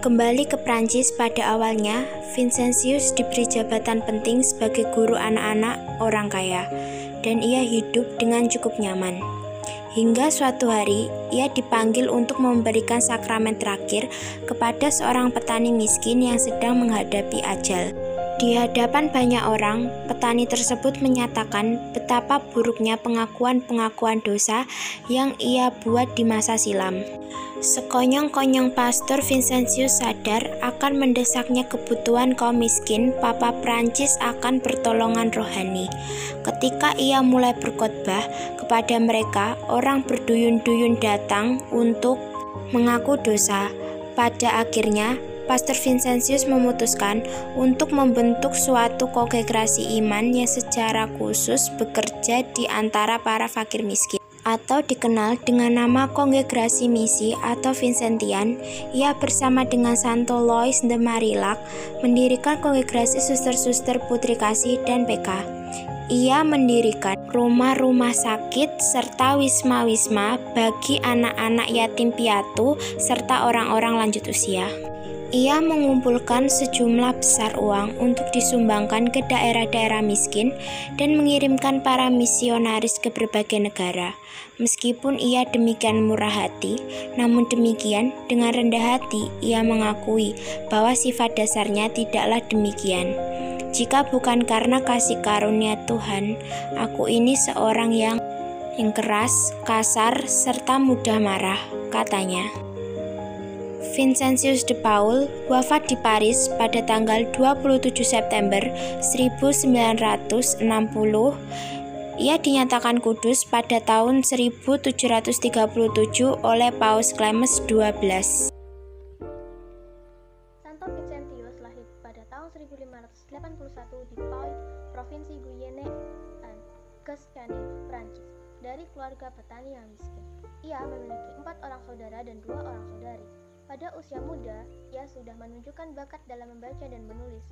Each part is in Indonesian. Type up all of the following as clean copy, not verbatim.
Kembali ke Prancis, pada awalnya, Vincentius diberi jabatan penting sebagai guru anak-anak orang kaya, dan ia hidup dengan cukup nyaman. Hingga suatu hari, ia dipanggil untuk memberikan sakramen terakhir kepada seorang petani miskin yang sedang menghadapi ajal. Di hadapan banyak orang, petani tersebut menyatakan betapa buruknya pengakuan-pengakuan dosa yang ia buat di masa silam. Sekonyong-konyong pastor Vincentius sadar akan mendesaknya kebutuhan kaum miskin. Papa Prancis akan pertolongan rohani. Ketika ia mulai berkhotbah kepada mereka, orang berduyun-duyun datang untuk mengaku dosa. Pada akhirnya, Pastor Vincentius memutuskan untuk membentuk suatu kongregasi iman yang secara khusus bekerja di antara para fakir miskin, atau dikenal dengan nama Kongregasi Misi atau Vincentian. Ia bersama dengan Santo Louis de Marillac mendirikan Kongregasi Suster-Suster Putri Kasih dan PK. Ia mendirikan rumah-rumah sakit serta wisma-wisma bagi anak-anak yatim piatu serta orang-orang lanjut usia. Ia mengumpulkan sejumlah besar uang untuk disumbangkan ke daerah-daerah miskin dan mengirimkan para misionaris ke berbagai negara. Meskipun ia demikian murah hati, namun demikian dengan rendah hati ia mengakui bahwa sifat dasarnya tidaklah demikian. Jika bukan karena kasih karunia Tuhan, aku ini seorang yang keras, kasar, serta mudah marah, katanya. Vincentius de Paul wafat di Paris pada tanggal 27 September 1960. Ia dinyatakan kudus pada tahun 1737 oleh Paus Clemens XII. Santo Vincentius lahir pada tahun 1581 di Puy, Provinsi Guyenne, Gascony, Prancis, dari keluarga petani yang miskin. Ia memiliki 4 orang saudara dan 2 orang saudari. Pada usia muda, ia sudah menunjukkan bakat dalam membaca dan menulis.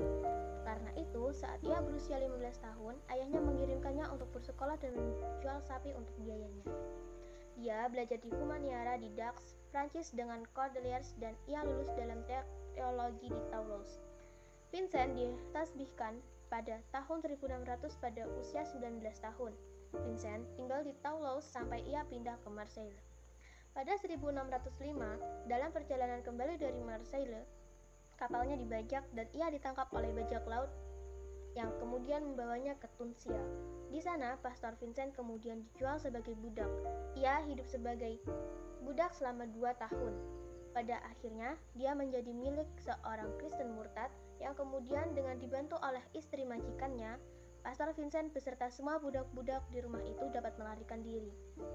Karena itu, saat ia berusia 15 tahun, ayahnya mengirimkannya untuk bersekolah dan menjual sapi untuk biayanya. Dia belajar di Humaniora di Dax, Prancis dengan Cordeliers, dan ia lulus dalam teologi di Toulouse. Vincent ditasbihkan pada tahun 1600 pada usia 19 tahun. Vincent tinggal di Toulouse sampai ia pindah ke Marseille. Pada 1605, dalam perjalanan kembali dari Marseille, kapalnya dibajak dan ia ditangkap oleh bajak laut yang kemudian membawanya ke Tunisia. Di sana, Pastor Vincent kemudian dijual sebagai budak. Ia hidup sebagai budak selama 2 tahun. Pada akhirnya, dia menjadi milik seorang Kristen murtad yang kemudian dengan dibantu oleh istri majikannya, Pastor Vincent beserta semua budak-budak di rumah itu dapat melarikan diri.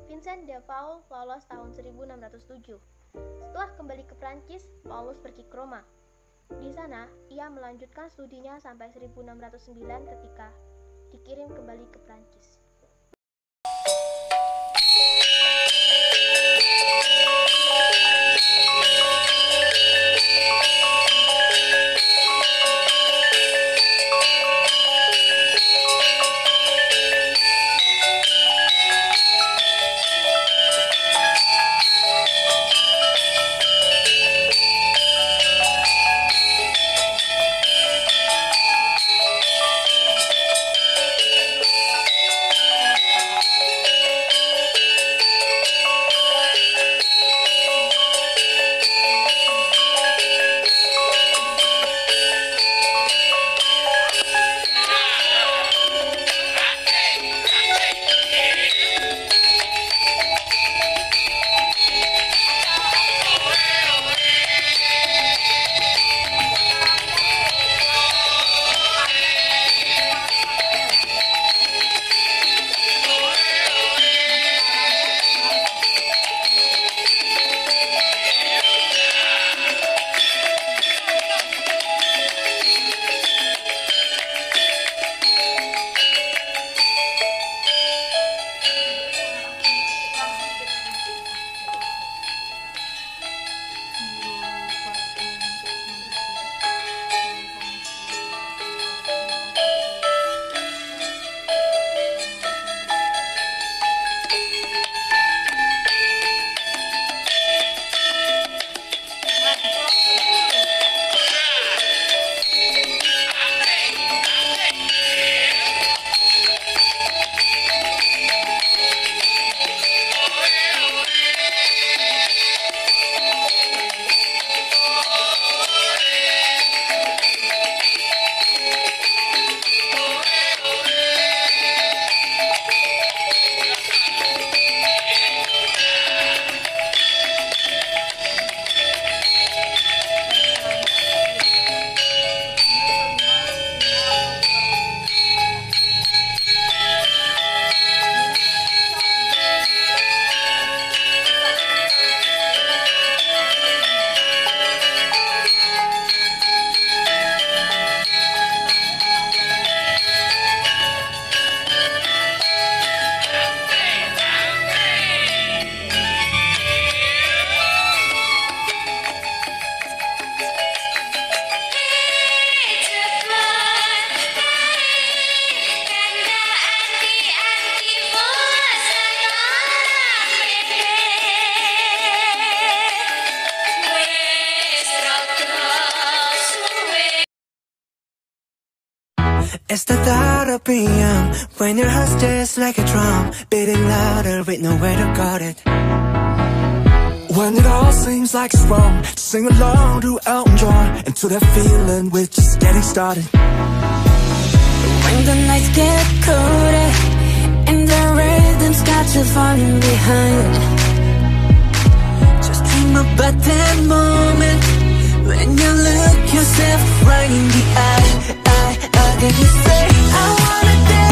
Vincent de Paul lolos tahun 1607. Setelah kembali ke Prancis, Paulus pergi ke Roma. Di sana, ia melanjutkan studinya sampai 1609 ketika dikirim kembali ke Prancis. It's the thought of being young, when your heart's just like a drum, beating louder with nowhere to guard it. When it all seems like it's wrong, just sing along to Elton John, and to that feeling we're just getting started. When the nights get colder and the rhythm's got you falling behind, just dream about that moment when you look yourself right in the eye, then you say, I wanna dance.